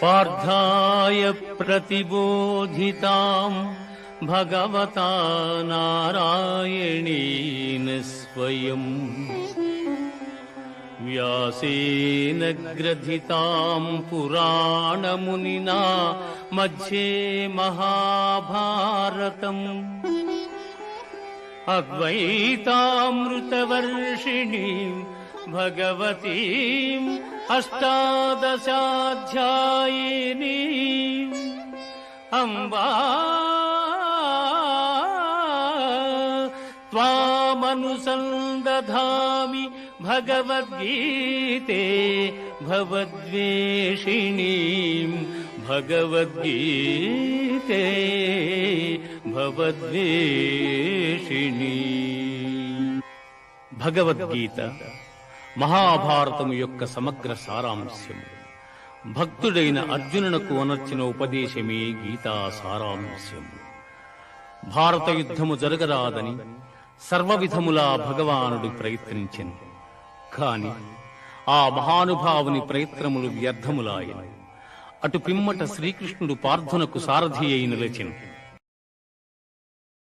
పార్థాయ ప్రతిబోధితాం భగవతా నారాయణేన స్వయం వ్యాసేన గ్రథితాం పురాణమునినా మధ్యే మహాభారతం అద్వైతామృతవర్షిణీం భగవతీం అష్టాదశాధ్యాయినీం అంబా త్వామనుసందధామి భగవద్గీతే భవద్వేషిణీం భగవద్గీతే భవద్వేషిణీం. భగవద్గీత మహాభారతము యొక్క సమగ్ర సారాంశము. భక్తుడైన అర్జునునకు అనర్చిన ఉపదేశమే గీతా సారాంశము. భారత యుద్ధము జరగరాదని సర్వవిధములా భగవానుడు ప్రయత్నించెను. కాని ఆ మహానుభావుని ప్రయత్నములు వ్యర్థములాయను. అటు పిమ్మట శ్రీకృష్ణుడు పార్థునకు సారథి అయి నిలిచెను.